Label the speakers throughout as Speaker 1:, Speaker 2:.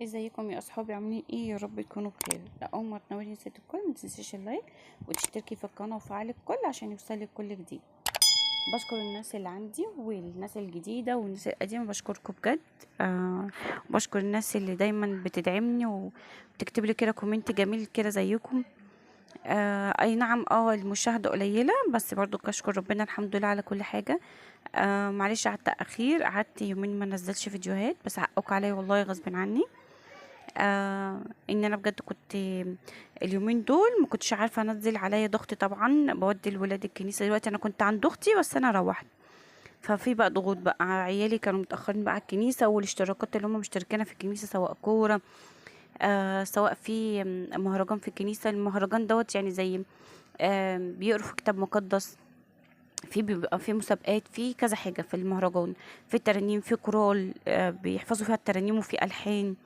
Speaker 1: ازيكم يا اصحابي؟ عاملين ايه؟ يا رب تكونوا بخير. لا، اول ما تنوري نسيت الكل، ما تنسيش اللايك وتشتركي في القناه وفعلي الكل عشان يوصلك كل جديد. بشكر الناس اللي عندي والناس الجديده والناس القديمه، بشكركم بجد. بشكر الناس اللي دايما بتدعمني وبتكتب لي كده كومنت جميل كده زيكم. اي نعم، المشاهده قليله بس برضو اشكر ربنا الحمد لله على كل حاجه. معلش على التاخير، قعدت يومين ما نزلتش فيديوهات بس حقك عليا والله غصب عني. ان انا بجد كنت اليومين دول ما كنتش عارفه انزل، عليا ضغط طبعا، بودي الولاد الكنيسه. دلوقتي انا كنت عند اختي بس انا روحت، ففي بقى ضغوط بقى، عيالي كانوا متاخرين بقى على الكنيسه، والاشتراكات اللي هم مشتركينها في الكنيسه سواء كوره، سواء في مهرجان في الكنيسه. المهرجان دوت يعني زي بيقروا في كتاب مقدس، في بيبقى في مسابقات، في كذا حاجه في المهرجان، في ترانيم، في كورال بيحفظوا فيها الترانيم، وفي الحان.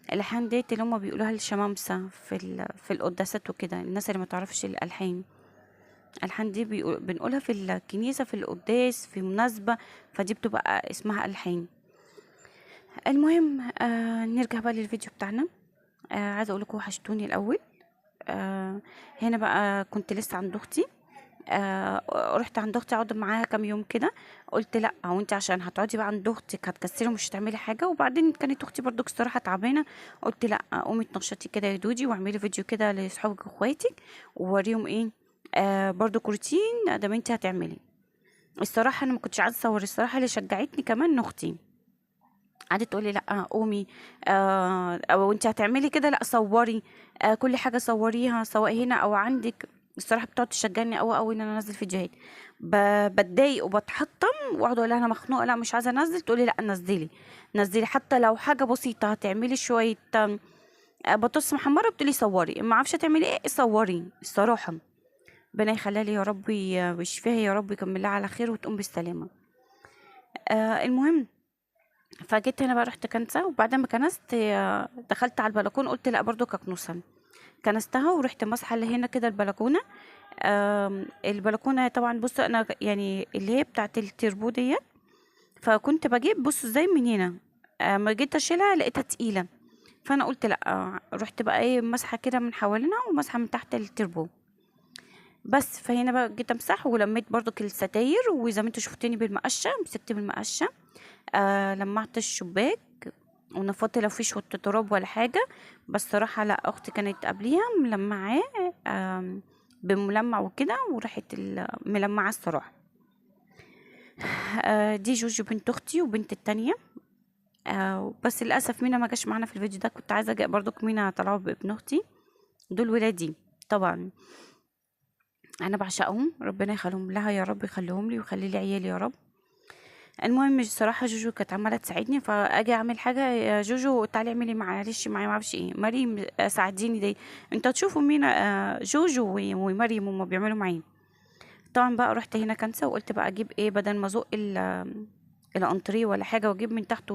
Speaker 1: الالحان ديت اللي هما بيقولوها الشمامسه في القداسات وكده، الناس اللي ما تعرفش الالحان. الالحان دي بنقولها في الكنيسه في القداس في مناسبه، فدي بتبقى اسمها الحان. المهم نرجع بقى للفيديو بتاعنا. عايزه اقول لكم وحشتوني الاول. هنا بقى كنت لسه عند اختي. رحت عند اختي اقعد معاها كام يوم كده. قلت لا، هو انت عشان هتقعدي بقى عند اختك هتكسري ومش هتعملي حاجه؟ وبعدين كانت اختي برضو الصراحه تعبانه. قلت لا، قومي اتنشطي كده يا دودي واعملي فيديو كده لاصحابك واخواتك ووريهم ايه. برضو كروتين ده انت هتعملي. الصراحه انا ما كنتش عايزه اصور، الصراحه اللي شجعتني كمان اختي، قعدت تقولي لا قومي، او انت هتعملي كده، لا صوري، كل حاجه صوريها سواء هنا او عندك. الصراحه بتقعد تشجعني قوي قوي ان انا انزل فيديوهات. بتضايق وبتحطم واقعد اقول لها انا مخنوقه، لا مش عايزه انزل، تقولي لا نزلي. نزلي حتى لو حاجه بسيطه، هتعملي شويه بطاطس محمره، بتقولي صوري، ما اعرفش تعملي ايه صوري. الصراحه ربنا يخليها لي يا رب ويشفيها يا رب، يكمل لها على خير وتقوم بالسلامه. المهم، فجيت هنا بقى رحت كنسة، وبعد ما كنست دخلت على البلكون، قلت لا برضو كنوسة. كنستها ورحت مسحة اللي هنا كده البلكونة. البلكونة طبعا بص انا يعني اللي هي بتاعت التربو ديت، فكنت بجيب بص ازاي من هنا. ما جيت اشيلها لقيتها تقيلة، فانا قلت لا، رحت بقى ايه مسحة كده من حوالينها ومسحة من تحت التربو بس. فهنا بقى جيت امسح ولميت برضو الستاير، وزي ما انتوا شفتني بالمقشة، مسكت بالمقشة لمعت الشباك ونفضت لو في شوية تراب ولا حاجة. بس صراحة لا، اختي كانت قبليها ملمعاه بملمع وكده، وراحت ملمعة الصراحة. دي جوجو بنت اختي وبنت التانية. بس للأسف مينا ما جاش معانا في الفيديو ده، كنت عايزة برضو مينا طلعوا بابن اختي. دول ولادي طبعا، انا بعشقهم، ربنا يخليهم لها يا رب، يخليهم لي ويخلي لي عيالي يا رب. المهم الصراحه جوجو كانت عماله تساعدني، فاجي اعمل حاجه يا جوجو تعالي اعملي معلش معايا ما اعرفش ايه، مريم ساعديني دي. انتوا تشوفوا مين جوجو ومريم هما بيعملوا معايا. طبعا بقى رحت هنا كنسه، وقلت بقى اجيب ايه بدل ما ازق الانتريه ولا حاجه واجيب من تحت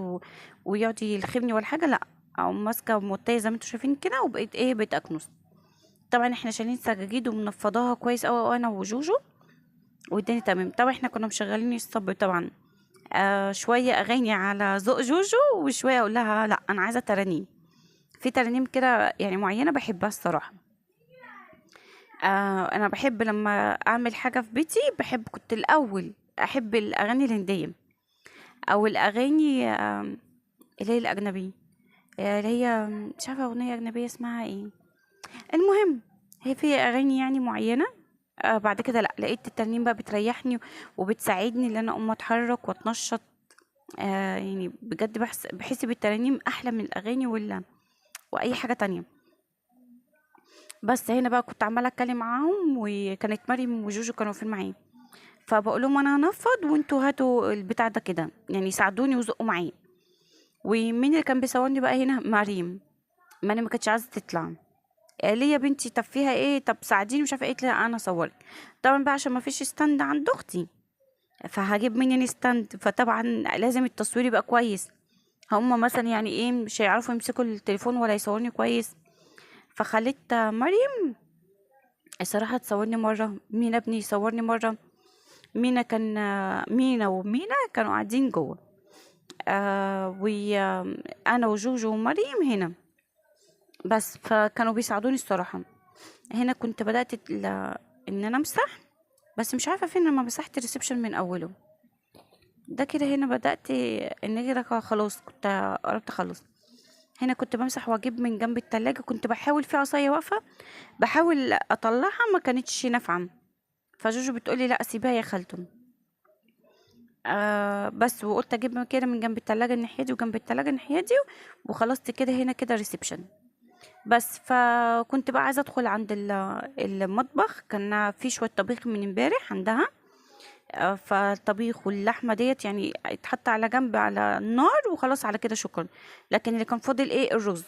Speaker 1: ويقعد يلخمني ولا حاجه، لا، او ماسكه موتيه زي ما انتوا شايفين كده، وبقيت ايه بقيت اكنس. طبعا احنا شايلين سجاجيد ومنفضاها كويس قوي انا وجوجو، والدنيا تمام. طبعا احنا كنا مشغلين الصب طبعا، شوية أغاني على ذوق جوجو، وشوية أقول لها لأ أنا عايزة ترانيم. في ترانيم كده يعني معينة بحبها الصراحة. أنا بحب لما أعمل حاجة في بيتي، بحب كنت الأول أحب الأغاني الهندية، أو الأغاني اللي هي الأجنبية، اللي هي مش عارفة أغنية أجنبية اسمها إيه. المهم، هي في أغاني يعني معينة. بعد كده لأ، لقيت الترنيم بقى بتريحني وبتساعدني ان انا اقوم اتحرك واتنشط. يعني بجد بحس بالترانيم احلى من الاغاني واي حاجه تانية. بس هنا بقى كنت عماله اتكلم معاهم، وكانت مريم وجوجو كانوا واقفين معايا، فبقول لهم انا هنفض وانتوا هاتوا البتاع ده كده، يعني ساعدوني وزقوا معايا. ومين اللي كان بيصورني بقى هنا؟ مريم. مريم ما كانتش عايزه تطلع. ليه يا بنتي؟ طب فيها ايه؟ طب ساعديني مش عارفه ايه. لا انا اصورك. طبعا بقى عشان ما فيش ستاند عند اختي، فهجيب منين ستاند؟ فطبعا لازم التصوير يبقى كويس. هما مثلا يعني ايه مش هيعرفوا يمسكوا التليفون ولا يصوروني كويس. فخليت مريم الصراحة تصورني مرة، مينا ابني يصورني مرة. مينا ومينا كانوا قاعدين جوه. وانا وجوجو ومريم هنا بس، فكانوا بيساعدوني الصراحة. هنا كنت بدأت ان انا امسح، بس مش عارفة فين لما مسحت الريسبشن من اوله. ده كده هنا بدأت ان كده خلاص كنت قربت اخلص. هنا كنت بمسح واجيب من جنب التلاجة، كنت بحاول في عصاية واقفة بحاول اطلعها ما كانتش نافعة، فجوجو بتقولي لا سيبها يا خالته. بس وقلت اجيب كده من جنب التلاجة الناحية دي وجنب التلاجة الناحية دي، وخلصت كده هنا كده ريسبشن. بس فكنت بقى عايزة ادخل عند المطبخ، كان في شوية طبيخ من امبارح عندها. فالطبيخ واللحمة ديت يعني اتحط على جنب على النار وخلاص على كده شكرا. لكن اللي كان فاضل ايه الرز.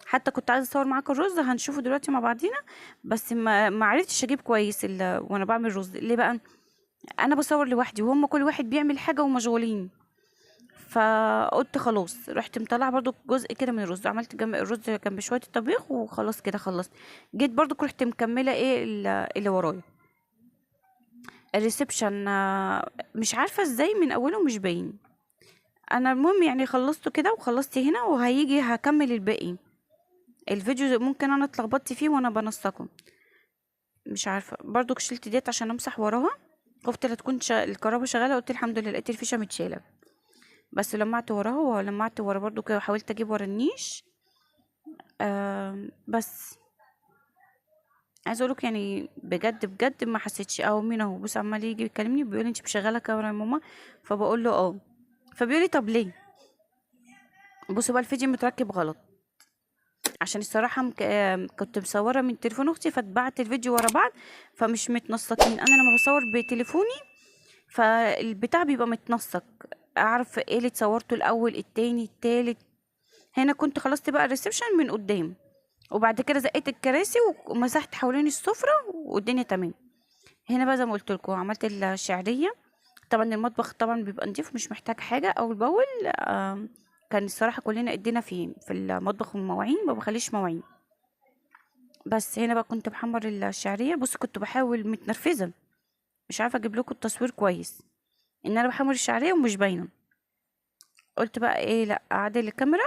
Speaker 1: حتى كنت عايزة اصور معاكم الرز هنشوفه دلوقتي مع بعضينا، بس ما عرفتش اجيب كويس وانا بعمل رز ليه بقى. انا بصور لوحدي وهم كل واحد بيعمل حاجة ومشغولين، فقلت خلاص رحت مطلعه برضو جزء كده من الرز، عملت جنب الرز جنب شويه الطبيخ وخلاص كده خلصت. جيت برضو رحت مكمله ايه اللي ورايا الريسبشن. مش عارفه ازاي من اوله مش باين. انا المهم يعني خلصته كده وخلصت هنا وهيجي هكمل الباقي. الفيديو ممكن انا اتلخبطت فيه وانا بنسقه، مش عارفه برضو شلت ديت عشان امسح وراها، خفت لا تكون الكهرباء شغاله، قلت الحمد لله لقيت الفيشه متشاله. بس لمعت وراها ولمعت ورا برضو كده وحاولت اجيب ورا النيش. بس عايزه اقولك يعني بجد بجد ما حسيتش. او مين اهو بص عمال يجي يكلمني بيقول انت مشغله كاميرا يا ماما، فبقول له اه، فبيقول لي طب ليه. بصوا بقى الفيديو متركب غلط، عشان الصراحه كنت مصوره من تليفون اختي فاتبعت الفيديو ورا بعض، فمش متنسقين. انا لما بصور بتليفوني فالبتاع بيبقى متنسق، اعرف ايه اللي اتصورته الاول التاني التالت. هنا كنت خلصت بقى الريسبشن من قدام، وبعد كده زقيت الكراسي ومسحت حوالين السفرة والدنيا تمام. هنا بقى زي ما قلت لكم عملت الشعرية. طبعا المطبخ طبعا بيبقى نضيف مش محتاج حاجة اول باول. كان الصراحة كلنا ايدينا في المطبخ والمواعين ما بخليش مواعين. بس هنا بقى كنت بحمر الشعرية. بص كنت بحاول متنرفزة مش عارفة اجيب لكم التصوير كويس ان انا بحمر الشعرية ومش باينة. قلت بقى ايه لا اعدل الكاميرا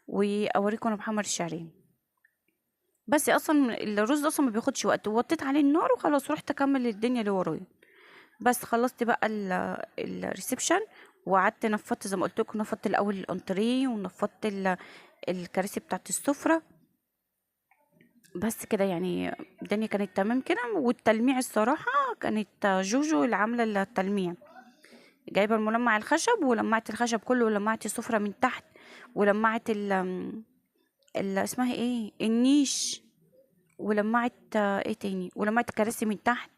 Speaker 1: واوريكم انا بحمر الشعرية. بس اصلا الرز اصلا ما بياخدش وقت، وطيت عليه النار وخلاص رحت اكمل الدنيا اللي ورايا. بس خلصت بقى الريسبشن وقعدت نفضت زي ما قلت لكم، نفضت الاول الانتريه ونفضت الكراسي بتاعت السفره. بس كده يعني الدنيا كانت تمام كده. والتلميع الصراحه كانت جوجو اللي عامله التلميع، جايبه الملمع الخشب ولمعت الخشب كله ولمعت السفره من تحت ولمعت اسمها ايه النيش، ولمعت ايه تاني ولمعت الكراسي من تحت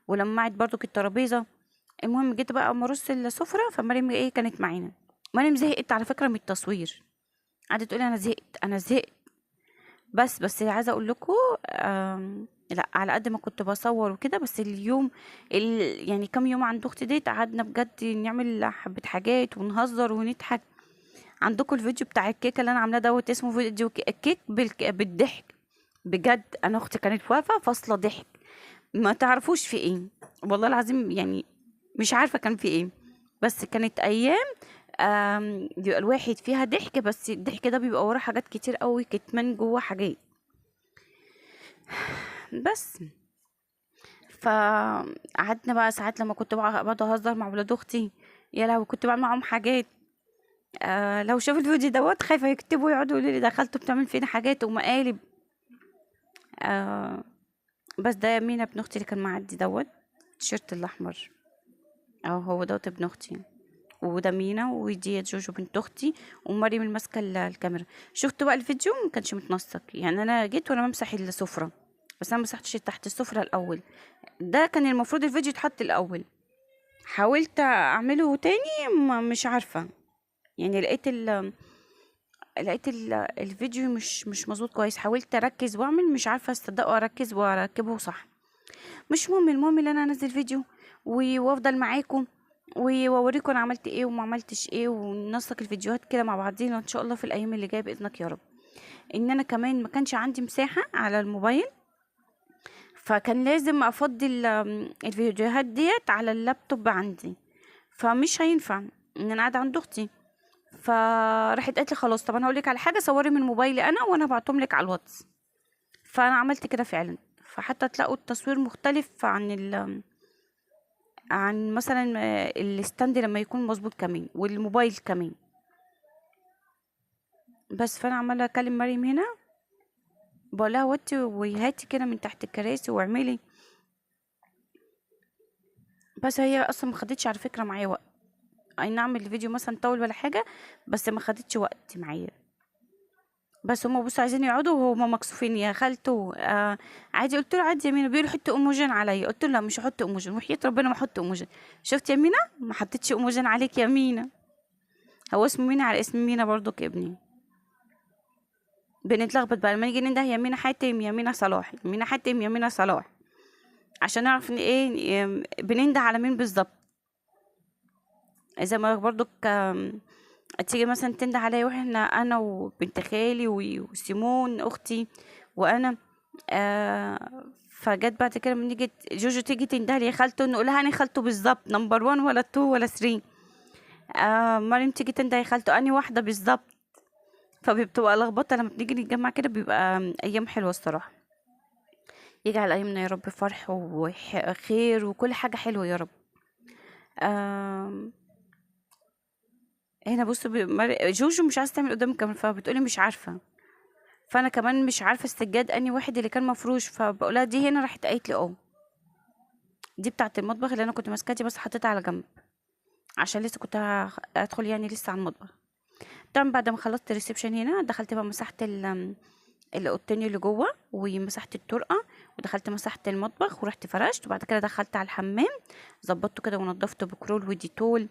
Speaker 1: ولمعت برضو الترابيزه. المهم جيت بقى اما ارص السفره فمريم ايه كانت معانا. مريم زهقت على فكره من التصوير، قعدت تقولي انا زهقت انا زهقت. بس عايزه اقول لكم لا على قد ما كنت بصور وكده، بس اليوم يعني كام يوم عند اختي ديت قعدنا بجد نعمل حبه حاجات ونهزر ونضحك. عندكم الفيديو بتاع الكيكه اللي انا عاملاه دوت اسمه فيديو الكيك بالضحك. بجد انا اختي كانت واقفه فاصله ضحك ما تعرفوش في ايه، والله العظيم يعني مش عارفه كان في ايه. بس كانت ايام بيبقى الواحد فيها ضحك، بس الضحك ده بيبقى وراه حاجات كتير قوي كتمان جوه حاجات. بس فقعدنا بقى ساعات لما كنت بقعد اهزر مع ولاد اختي، يا لو كنت بعمل معاهم حاجات. لو شافوا الفيديو دوت خايفه يكتبوا يقعدوا يقولوا لي دخلتوا بتعمل فينا حاجات ومقالب. آه بس ده مين ابن اختي اللي كان معدي دوت التيشيرت الاحمر، اه هو دوت ابن اختي. وده مينا ودي جوجو بنت اختي ومريم اللي ماسكه الكاميرا. شفتوا بقى الفيديو ما كانش متنسق، يعني انا جيت وانا بمسح السفره بس انا مسحتش تحت السفره الاول، ده كان المفروض الفيديو يتحط الاول. حاولت اعمله تاني مش عارفه، يعني لقيت الفيديو مش مظبوط كويس. حاولت اركز واعمل مش عارفه اصدقه اركز واركبه صح. مش مهم، المهم ان انا انزل فيديو وافضل معاكم واوريكم انا عملت ايه وما عملتش ايه، وننسق الفيديوهات كده مع بعضينا ان شاء الله في الايام اللي جايه باذنك يا رب. ان انا كمان ما كانش عندي مساحه على الموبايل، فكان لازم افضي الفيديوهات ديت على اللابتوب عندي، فمش هينفع ان انا قاعده عند اختي. فراحت قالت لي خلاص، طب انا هقول لك على حاجه، صوري من موبايلي انا وانا هبعتهم لك على الواتس. فانا عملت كده فعلا، فحتى تلاقوا التصوير مختلف عن مثلا الستاند لما يكون مظبوط كمان، والموبايل كمان. بس فانا عماله اكلم مريم هنا، بقول لها وطي وهاتي كده من تحت الكراسي واعملي. بس هي اصلا ما خدتش على فكره معايا وقت، اي نعم الفيديو مثلا طول ولا حاجه، بس ما خدتش وقت معايا. بس هما بصوا عايزين يقعدوا وهما مكسوفين يا خالته. عادي، قلت له عادي يا مينا، بيقولوا حط ايموجين عليا، قلت له لا مش هحط ايموجين، وحياة ربنا ما احط ايموجين. شفت يا مينا، ما حطيتش ايموجين عليك يا مينا. هو اسمه مينا على اسم مينا برضو كابني. بنتلخبط بقى لما نيجي ننده يا مينا حاتم يا مينا صلاح، يا مينا حاتم يا مينا صلاح، عشان نعرف ان ايه بننده على مين بالظبط. زي ما برضو تيجي مثلا تنده عليا، واحنا انا وبنت خالي وسيمون اختي وانا. فجت بعد كده من نيجي جوجو تيجي تنده لي يا خالته، نقول لها انا خالته بالظبط، نمبر 1 ولا 2 ولا 3. مريم تيجي تنده يا خالته اني واحده بالظبط. فبتبقى لخبطه لما بنيجي نتجمع كده، بيبقى ايام حلوه الصراحه. يجعل ايامنا يا رب فرح وخير وكل حاجه حلوه يا رب. آم، هنا بص جوجو مش عايزه تعمل قدام الكاميرا، فبتقولي مش عارفه. فانا كمان مش عارفه السجاد اني واحد اللي كان مفروش، فبقولها دي هنا، راحت قالت لي دي بتاعه المطبخ اللي انا كنت ماسكاها دي، بس حطيتها على جنب عشان لسه كنت ادخل يعني لسه على المطبخ. طبعا بعد ما خلصت الريسبشن هنا، دخلت بقى مسحت الاوضتين اللي جوه، ومسحت الطرقه، ودخلت مسحت المطبخ ورحت فرشت، وبعد كده دخلت على الحمام، ظبطته كده ونضفته بكرول وديتول.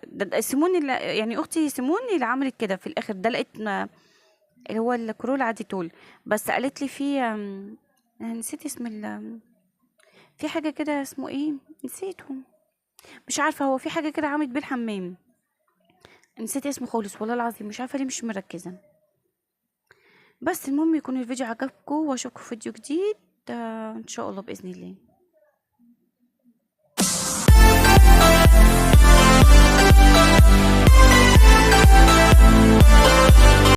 Speaker 1: ده سيمون اللي يعني اختي سيمون اللي عملت كده في الاخر، ده لقيت اللي هو الكرول عادي طول. بس قالت لي في أنا نسيت اسم في حاجه كده اسمه ايه، نسيته. مش عارفه، هو في حاجه كده عملت بيه الحمام، نسيت اسمه خالص والله العظيم، مش عارفه ليه مش مركزه. بس المهم يكون الفيديو عجبكم، واشوفكم في فيديو جديد ان شاء الله باذن الله.